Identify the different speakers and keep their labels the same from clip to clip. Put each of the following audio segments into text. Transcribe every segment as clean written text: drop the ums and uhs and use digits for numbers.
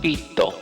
Speaker 1: FITTO.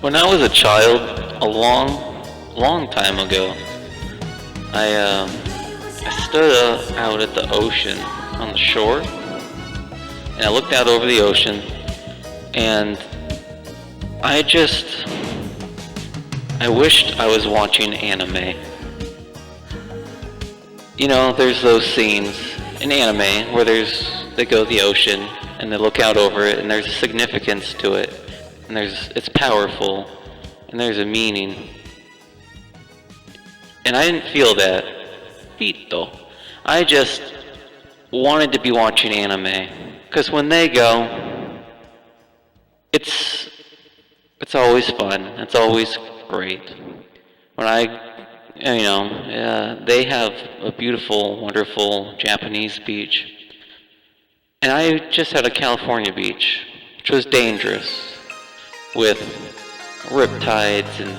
Speaker 1: When I was a child, a long time ago, I stood out at the ocean on the shore, and I looked out over the ocean, and I wished I was watching anime. You know, there's those scenes in anime where they go to the ocean and they look out over it, and there's a significance to it. And it's powerful, and there's a meaning. And I didn't feel that. FITTO. I just wanted to be watching anime. Because when they go, it's always fun. It's always great. When they have a beautiful, wonderful Japanese beach. And I just had a California beach, which was dangerous, with riptides and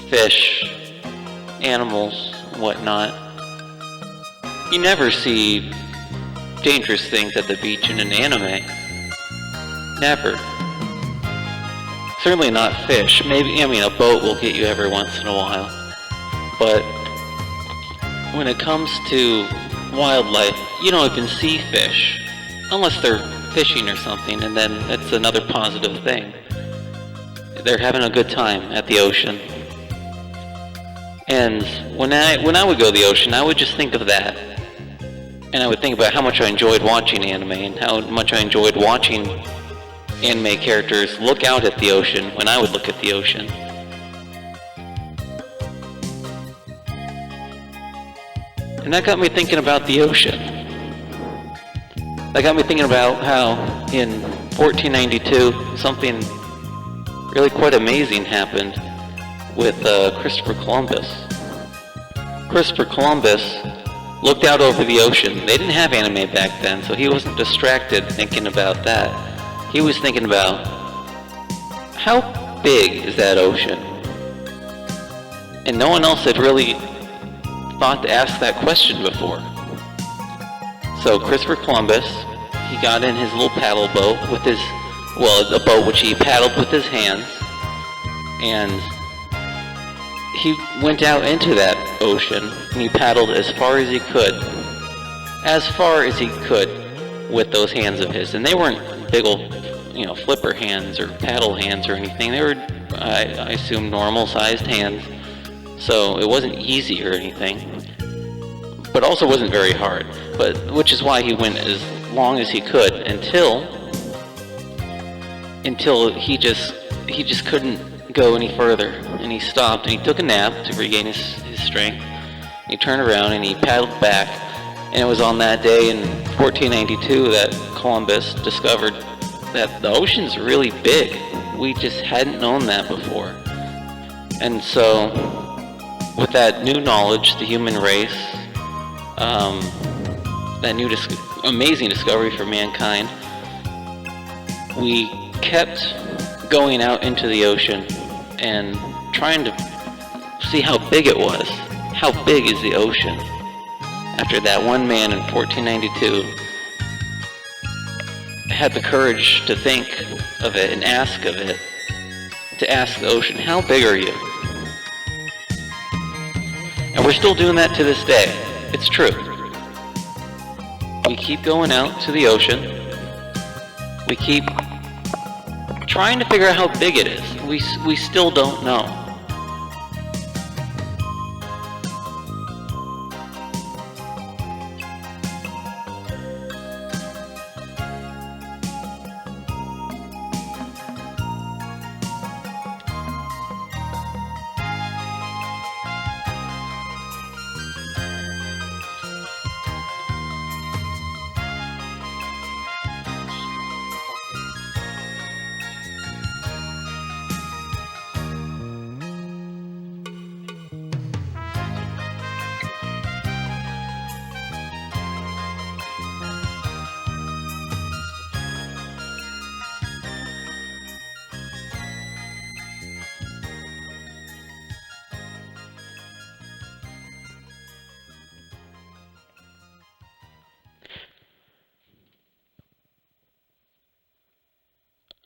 Speaker 1: fish, animals, and whatnot. You never see dangerous things at the beach in an anime. Never. Certainly not fish. Maybe, a boat will get you every once in a while. But when it comes to wildlife, you don't even see fish. Unless they're fishing or something, and then it's another positive thing. They're having a good time at the ocean. And when I would go to the ocean, I would just think of that. And I would think about how much I enjoyed watching anime, and how much I enjoyed watching anime characters look out at the ocean when I would look at the ocean. And that got me thinking about the ocean. That got me thinking about how in 1492 something really quite amazing happened with Christopher Columbus. Christopher Columbus looked out over the ocean. They didn't have anime back then, so he wasn't distracted thinking about that. He was thinking about, how big is that ocean? And no one else had really thought to ask that question before. So Christopher Columbus, he got in his little paddle boat with a boat which he paddled with his hands, and he went out into that ocean, and he paddled as far as he could with those hands of his. And they weren't big old, flipper hands or paddle hands or anything. They were, I assume, normal-sized hands, so it wasn't easy or anything. But also wasn't very hard, which is why he went as long as he could until he just couldn't go any further, and he stopped and he took a nap to regain his strength. He turned around and he paddled back, and it was on that day in 1492 that Columbus discovered that the ocean's really big. We just hadn't known that before. And so, with that new knowledge, the human race, that new amazing discovery for mankind, we kept going out into the ocean and trying to see how big it was. How big is the ocean? After that one man in 1492 had the courage to think of it and ask the ocean, how big are you? And we're still doing that to this day. It's true. We keep going out to the ocean. We keep trying to figure out how big it is. We still don't know.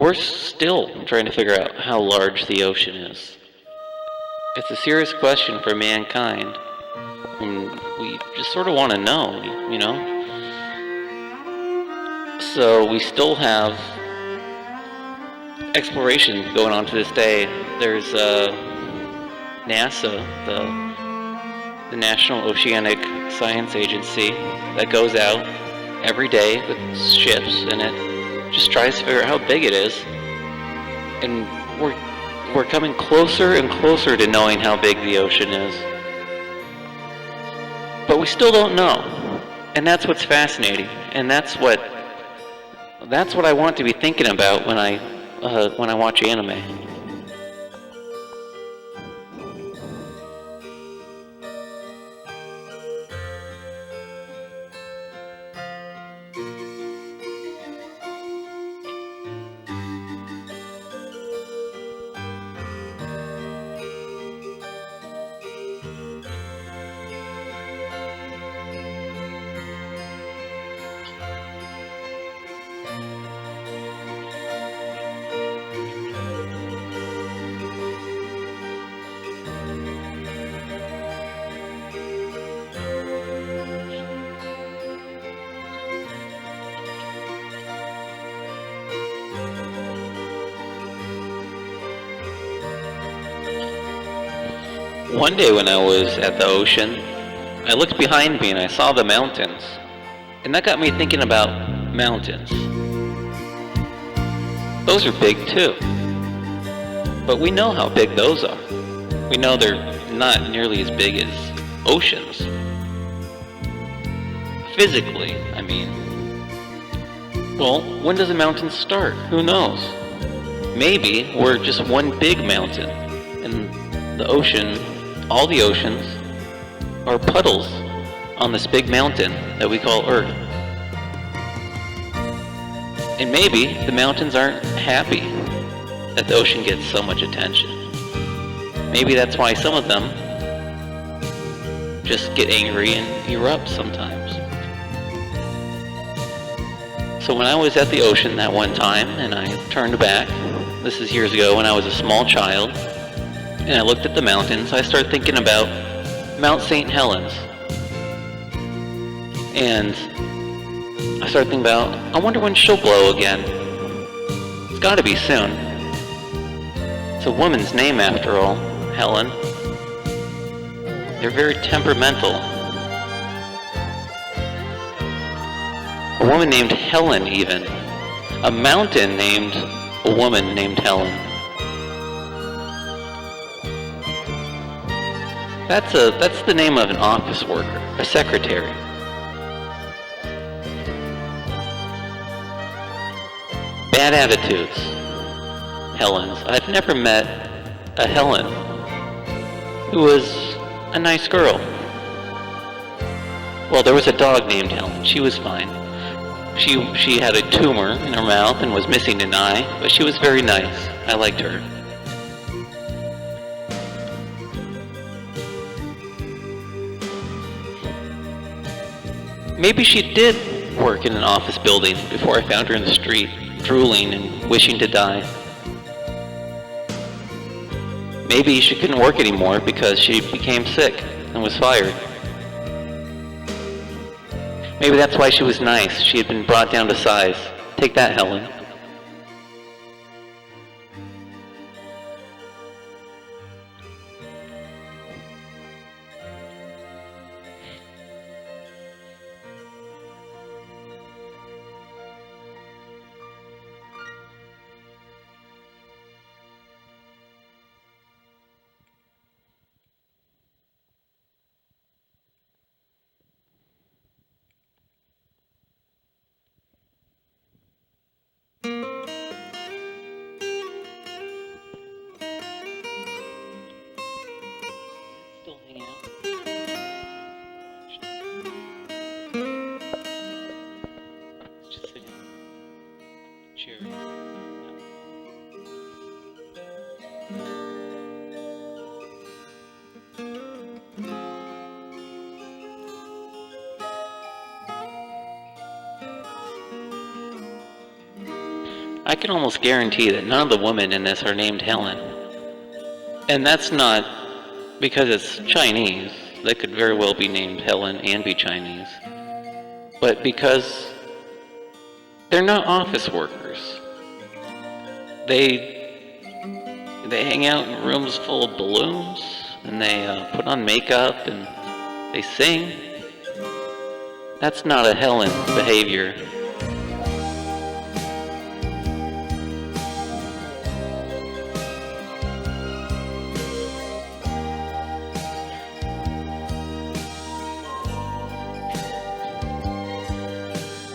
Speaker 1: we're still trying to figure out how large the ocean is. It's a serious question for mankind, and we just sort of want to know, you know? So we still have exploration going on to this day. There's NASA, the National Oceanic Science Agency, that goes out every day with ships, and it just tries to figure out how big it is. And we're coming closer and closer to knowing how big the ocean is. But we still don't know. And that's what's fascinating. And that's what I want to be thinking about when I watch anime. One day when I was at the ocean, I looked behind me and I saw the mountains. And that got me thinking about mountains. Those are big too. But we know how big those are. We know they're not nearly as big as oceans. Physically, I mean. Well, when does a mountain start? Who knows? Maybe we're just one big mountain, and the ocean, all the oceans, are puddles on this big mountain that we call Earth. And maybe the mountains aren't happy that the ocean gets so much attention. Maybe that's why some of them just get angry and erupt sometimes. So when I was at the ocean that one time and I turned back, this is years ago when I was a small child, and I looked at the mountains, I started thinking about Mount St. Helens. And I started thinking about, I wonder when she'll blow again. It's gotta be soon. It's a woman's name after all, Helen. They're very temperamental. A woman named Helen even. A mountain named a woman named Helen. That's the name of an office worker, a secretary. Bad attitudes. Helens. I've never met a Helen who was a nice girl. Well, there was a dog named Helen. She was fine. She had a tumor in her mouth and was missing an eye, but she was very nice. I liked her. Maybe she did work in an office building before I found her in the street, drooling and wishing to die. Maybe she couldn't work anymore because she became sick and was fired. Maybe that's why she was nice. She had been brought down to size. Take that, Helen. I can almost guarantee that none of the women in this are named Helen. And that's not because it's Chinese. They could very well be named Helen and be Chinese. But because they're not office workers. They hang out in rooms full of balloons, and they put on makeup, and they sing. That's not a Helen behavior.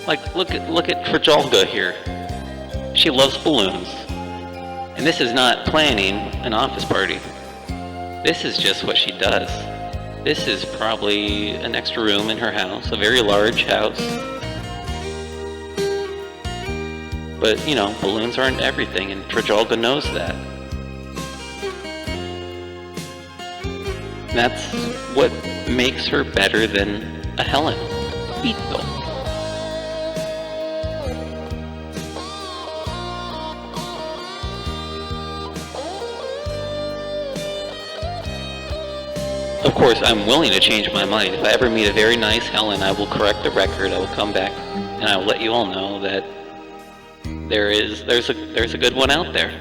Speaker 1: Like, look at Trajolga here. She loves balloons. And this is not planning an office party. This is just what she does. This is probably an extra room in her house, a very large house. But, you know, balloons aren't everything, and Trajolga knows that. That's what makes her better than a Helen. FITTO. Of course, I'm willing to change my mind. If I ever meet a very nice Helen, I will correct the record. I will come back, and I will let you all know that there's a good one out there.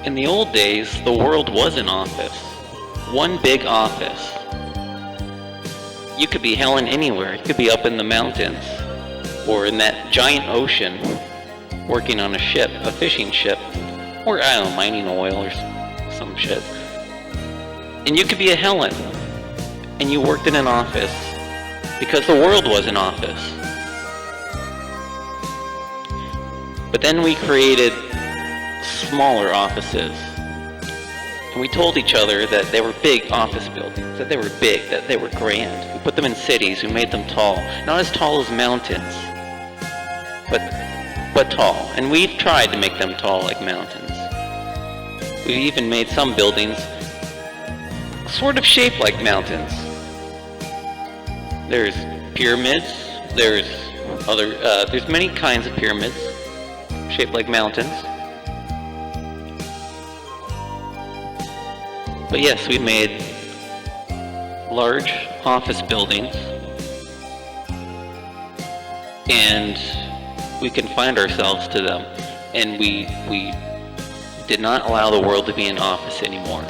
Speaker 1: In the old days, the world was an office. One big office. You could be Helen anywhere. You could be up in the mountains, or in that giant ocean, working on a ship, a fishing ship, or, I don't know, mining oil or some shit. And you could be a Helen, and you worked in an office, because the world was an office. But then we created smaller offices, and we told each other that they were big office buildings, that they were big, that they were grand. We put them in cities, we made them tall, not as tall as mountains, but tall. And we've tried to make them tall like mountains. We've even made some buildings sort of shaped like mountains. There's pyramids, there's many kinds of pyramids shaped like mountains. But yes, we made large office buildings, and we confined ourselves to them, and we did not allow the world to be an office anymore.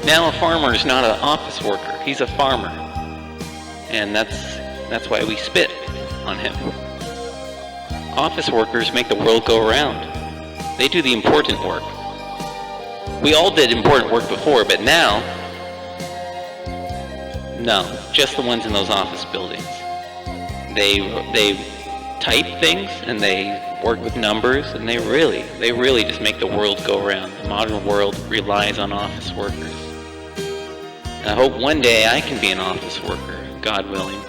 Speaker 1: Now a farmer is not an office worker, he's a farmer, and that's why we spit on him. Office workers make the world go around. They do the important work. We all did important work before, but now, no, just the ones in those office buildings. They type things, and they work with numbers, and they really just make the world go around. The modern world relies on office workers. And I hope one day I can be an office worker, God willing,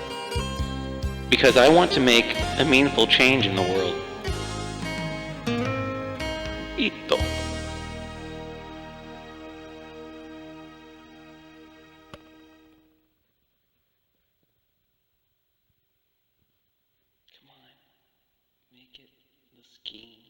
Speaker 1: because I want to make a meaningful change in the world. FITTO. Make it the scheme.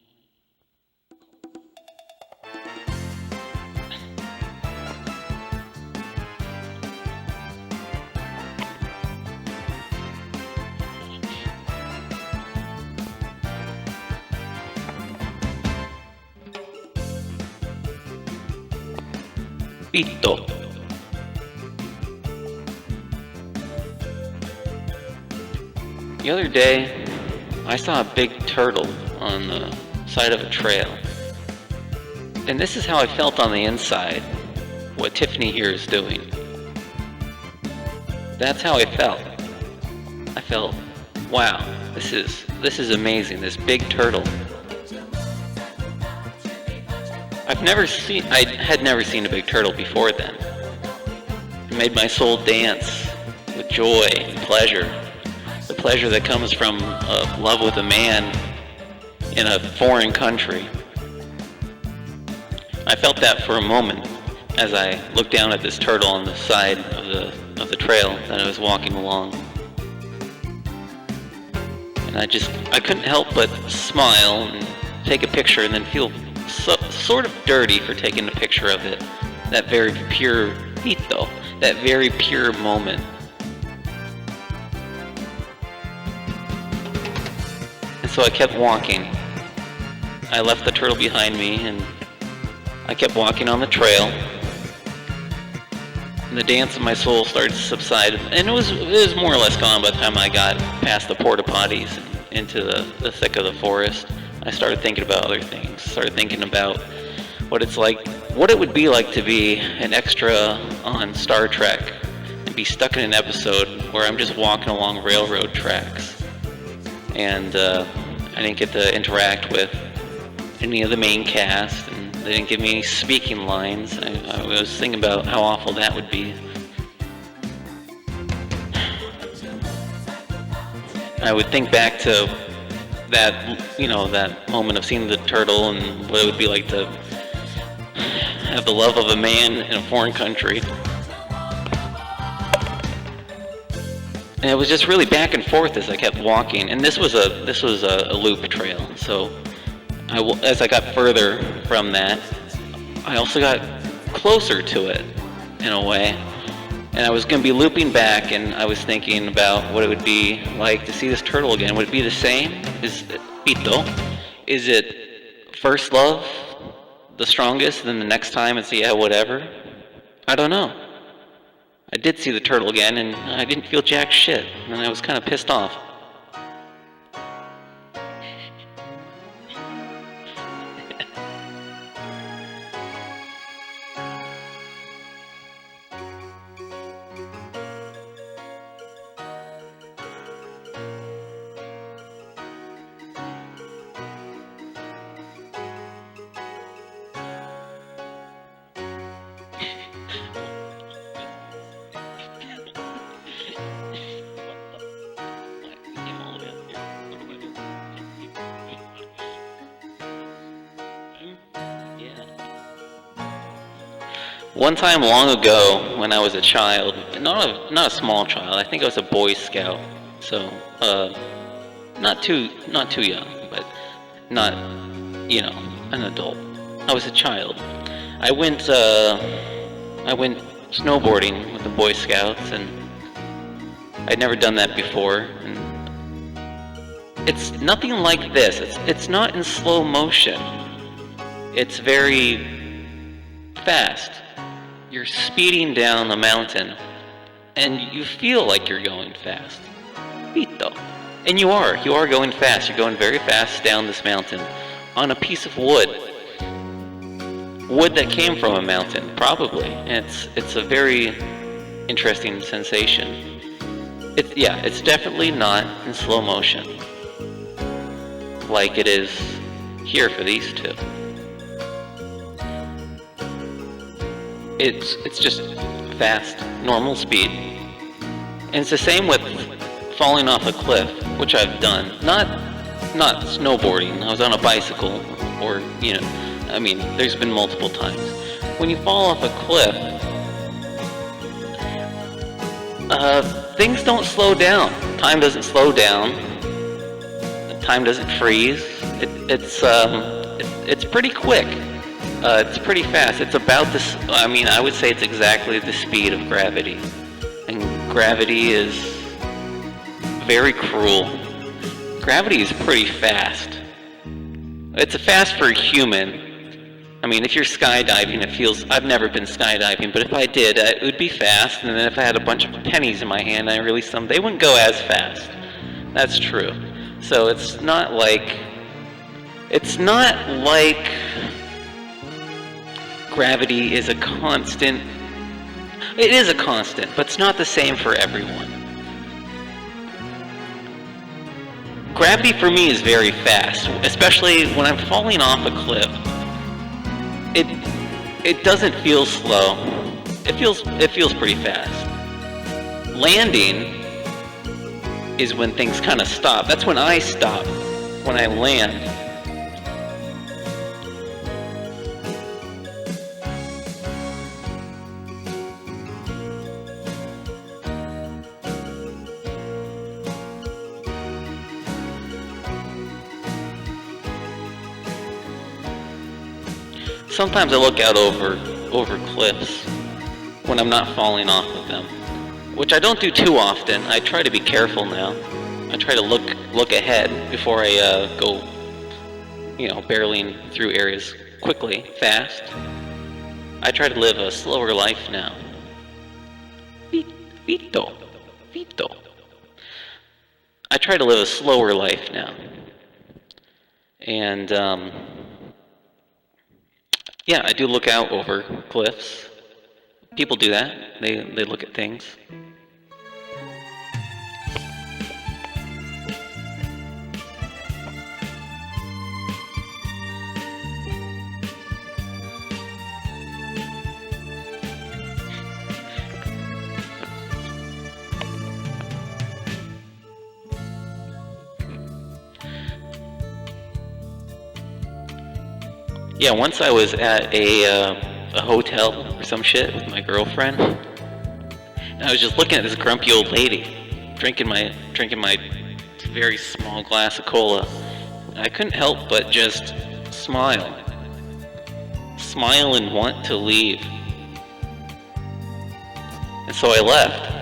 Speaker 1: FITTO. The other day, I saw a big turtle on the side of a trail. And this is how I felt on the inside, what Tiffany here is doing. That's how I felt. I felt, wow, this is amazing, this big turtle. I had never seen a big turtle before then. It made my soul dance with joy and pleasure. The pleasure that comes from love with a man in a foreign country. I felt that for a moment as I looked down at this turtle on the side of the trail that I was walking along. And I couldn't help but smile and take a picture and then feel sort of dirty for taking a picture of it. That very pure FITTO, that very pure moment. And so I kept walking. I left the turtle behind me and I kept walking on the trail. And the dance of my soul started to subside, and it was more or less gone by the time I got past the porta potties and into the thick of the forest. I started thinking about other things. Started thinking about what it would be like to be an extra on Star Trek and be stuck in an episode where I'm just walking along railroad tracks, and I didn't get to interact with any of the main cast, and they didn't give me any speaking lines. I was thinking about how awful that would be. I would think back to that moment of seeing the turtle and what it would be like to have the love of a man in a foreign country. And it was just really back and forth as I kept walking. And this was a loop trail, so as I got further from that, I also got closer to it in a way. And I was going to be looping back, and I was thinking about what it would be like to see this turtle again. Would it be the same? Is it FITTO? Is it first love, the strongest, then the next time it's yeah, whatever? I don't know. I did see the turtle again, and I didn't feel jack shit, and I was kind of pissed off. One time long ago, when I was a child, not a small child, I think I was a Boy Scout, so not too young, but not, an adult. I was a child. I went snowboarding with the Boy Scouts, and I'd never done that before. And it's nothing like this. It's not in slow motion. It's very fast. You're speeding down the mountain, and you feel like you're going fast. FITTO. And you are going fast. You're going very fast down this mountain on a piece of wood. Wood that came from a mountain, probably. And it's a very interesting sensation. It's definitely not in slow motion like it is here for these two. It's just fast, normal speed. And it's the same with falling off a cliff, which I've done. Not snowboarding. I was on a bicycle, or there's been multiple times. When you fall off a cliff, things don't slow down. Time doesn't slow down. Time doesn't freeze. It's pretty quick. It's pretty fast. It's about this. I would say it's exactly the speed of gravity, and gravity is very cruel. Gravity is pretty fast. It's fast for a human. If you're skydiving, it feels. I've never been skydiving, but if I did, it would be fast. And then if I had a bunch of pennies in my hand and I released them, they wouldn't go as fast. That's true. So it's not like gravity is a constant. It is a constant, but it's not the same for everyone. Gravity for me is very fast, especially when I'm falling off a cliff. It doesn't feel slow. It feels pretty fast. Landing is when things kind of stop. That's when I stop, when I land. Sometimes I look out over cliffs when I'm not falling off of them, which I don't do too often. I try to be careful now. I try to look ahead before I go, barreling through areas quickly, fast. I try to live a slower life now. FITTO. I try to live a slower life now. And, yeah, I do look out over cliffs. People do that. They look at things. Yeah, once I was at a hotel or some shit with my girlfriend, and I was just looking at this grumpy old lady drinking my very small glass of cola. And I couldn't help but just smile and want to leave. And so I left.